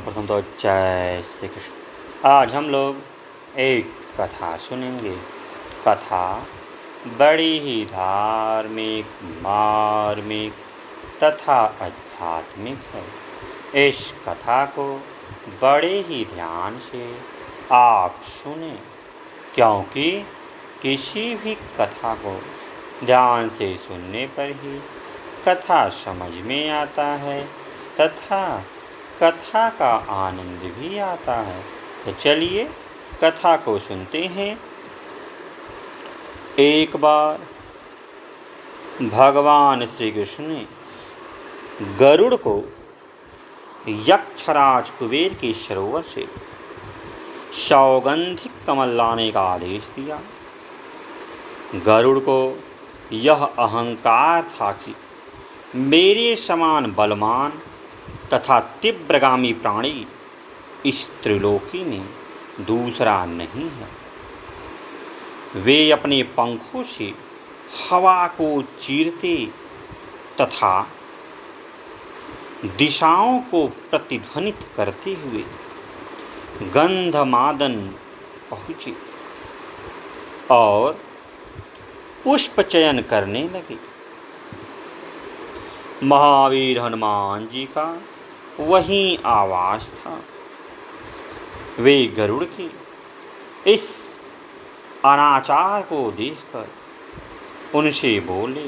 सर्वप्रथम तो जय श्री कृष्ण। आज हम लोग एक कथा सुनेंगे। कथा बड़ी ही धार्मिक, मार्मिक तथा आध्यात्मिक है। इस कथा को बड़े ही ध्यान से आप सुने, क्योंकि किसी भी कथा को ध्यान से सुनने पर ही कथा समझ में आता है तथा कथा का आनंद भी आता है। तो चलिए कथा को सुनते हैं। एक बार भगवान श्री कृष्ण ने गरुड़ को यक्षराज कुबेर के सरोवर से सौगंधिक कमल लाने का आदेश दिया। गरुड़ को यह अहंकार था कि मेरे समान बलवान तथा तीव्रगामी प्राणी इस त्रिलोकी में दूसरा नहीं है। वे अपने पंखों से हवा को चीरते तथा दिशाओं को प्रतिध्वनित करते हुए गंधमादन पहुँचे और पुष्प चयन करने लगे। महावीर हनुमान जी का वहीं आवास था। वे गरुड़ के इस अनाचार को देखकर उनसे बोले,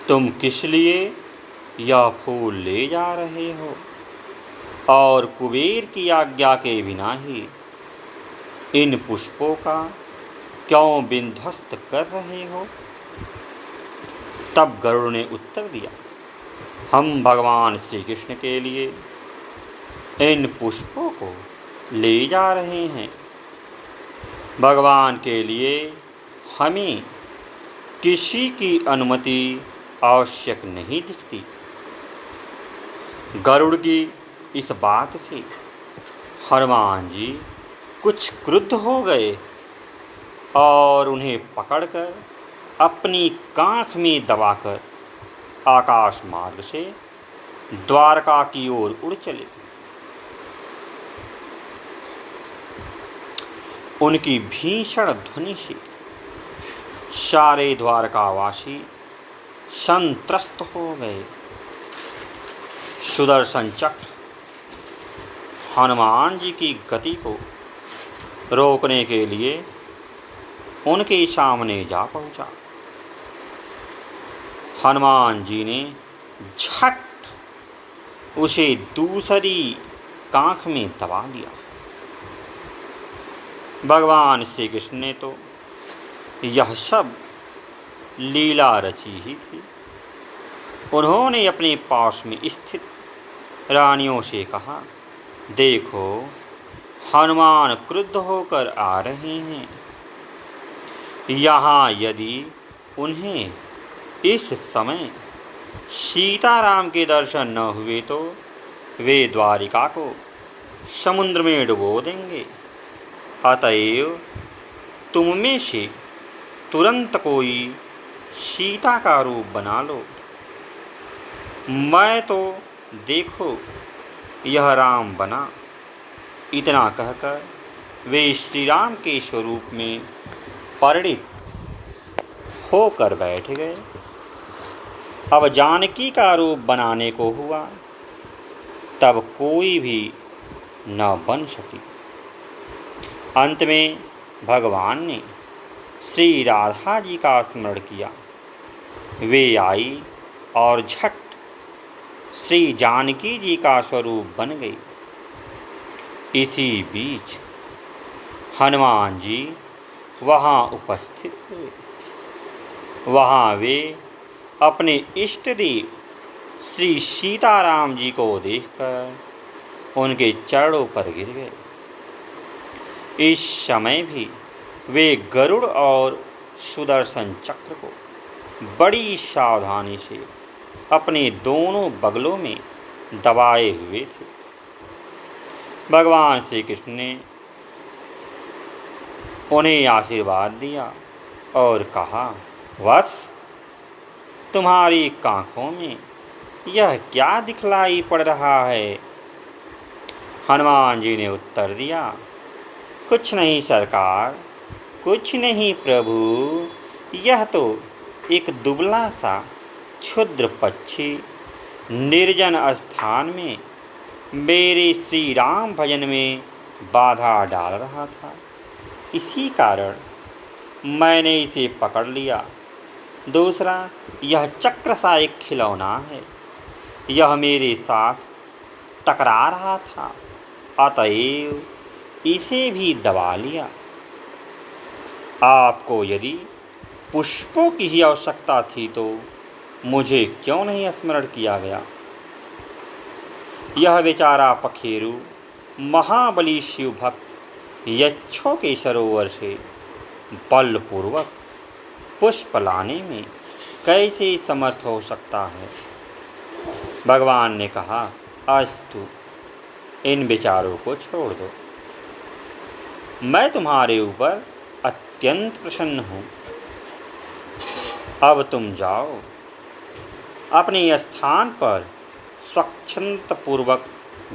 तुम किस लिए यह फूल ले जा रहे हो और कुबेर की आज्ञा के बिना ही इन पुष्पों का क्यों विध्वस्त कर रहे हो? तब गरुड़ ने उत्तर दिया, हम भगवान श्री कृष्ण के लिए इन पुष्पों को ले जा रहे हैं। भगवान के लिए हमें किसी की अनुमति आवश्यक नहीं दिखती। गरुड़ की इस बात से हनुमान जी कुछ क्रुद्ध हो गए और उन्हें पकड़कर अपनी कांख में दबाकर आकाश मार्ग से द्वारका की ओर उड़ चले। उनकी भीषण ध्वनि से सारे द्वारकावासी संत्रस्त हो गए। सुदर्शन चक्र हनुमान जी की गति को रोकने के लिए उनके सामने जा पहुंचा। हनुमान जी ने झट उसे दूसरी कांख में दबा लिया। भगवान श्री कृष्ण ने तो यह सब लीला रची ही थी। उन्होंने अपने पास में स्थित रानियों से कहा, देखो हनुमान क्रुद्ध होकर आ रहे हैं। यहाँ यदि उन्हें इस समय सीताराम के दर्शन न हुए तो वे द्वारिका को समुद्र में डुबो देंगे। अतएव तुम में से तुरंत कोई सीता का रूप बना लो। मैं तो देखो यह राम बना। इतना कहकर वे श्री राम के स्वरूप में परिणित होकर बैठ गए। अब जानकी का रूप बनाने को हुआ, तब कोई भी न बन सकी। अंत में भगवान ने श्री राधा जी का स्मरण किया। वे आई और झट श्री जानकी जी का स्वरूप बन गई। इसी बीच हनुमान जी वहाँ उपस्थित हुए। वहाँ वे अपने इष्ट देव श्री सीताराम जी को देखकर उनके चरणों पर गिर गए। इस समय भी वे गरुड़ और सुदर्शन चक्र को बड़ी सावधानी से अपने दोनों बगलों में दबाए हुए थे। भगवान श्री कृष्ण ने उन्हें आशीर्वाद दिया और कहा, वत्स, तुम्हारी आँखों में यह क्या दिखलाई पड़ रहा है? हनुमान जी ने उत्तर दिया, कुछ नहीं सरकार, कुछ नहीं प्रभु, यह तो एक दुबला सा क्षुद्र पक्षी निर्जन स्थान में मेरे श्री राम भजन में बाधा डाल रहा था। इसी कारण मैंने इसे पकड़ लिया। दूसरा, यह चक्र सा एक खिलौना है, यह मेरे साथ टकरा रहा था, अतएव इसे भी दबा लिया। आपको यदि पुष्पों की ही आवश्यकता थी तो मुझे क्यों नहीं स्मरण किया गया। यह बेचारा पखेरु महाबली शिव भक्त यक्षों के सरोवर से बलपूर्वक पुष्प लाने में कैसे समर्थ हो सकता है। भगवान ने कहा, अस्तु, इन विचारों को छोड़ दो। मैं तुम्हारे ऊपर अत्यंत प्रसन्न हूँ। अब तुम जाओ, अपने स्थान पर स्वच्छंदपूर्वक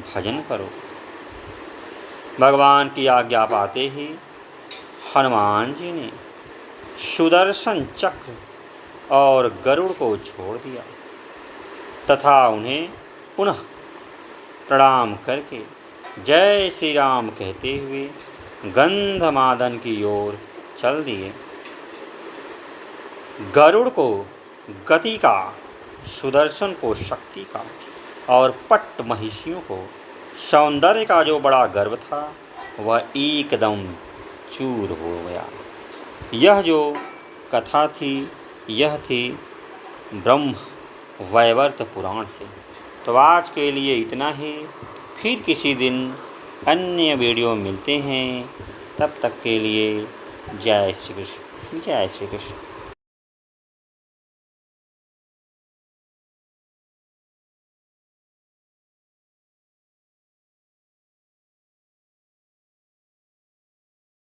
भजन करो। भगवान की आज्ञा पाते ही हनुमान जी ने सुदर्शन चक्र और गरुड़ को छोड़ दिया तथा उन्हें पुनः प्रणाम करके जय श्री राम कहते हुए गंधमादन की ओर चल दिए। गरुड़ को गति का, सुदर्शन को शक्ति का और पट्ट महिषियों को सौंदर्य का जो बड़ा गर्व था वह एकदम चूर हो गया। यह जो कथा थी यह थी ब्रह्म वैवर्त पुराण से। तो आज के लिए इतना ही, फिर किसी दिन अन्य वीडियो मिलते हैं। तब तक के लिए जय श्री कृष्ण, जय श्री कृष्ण।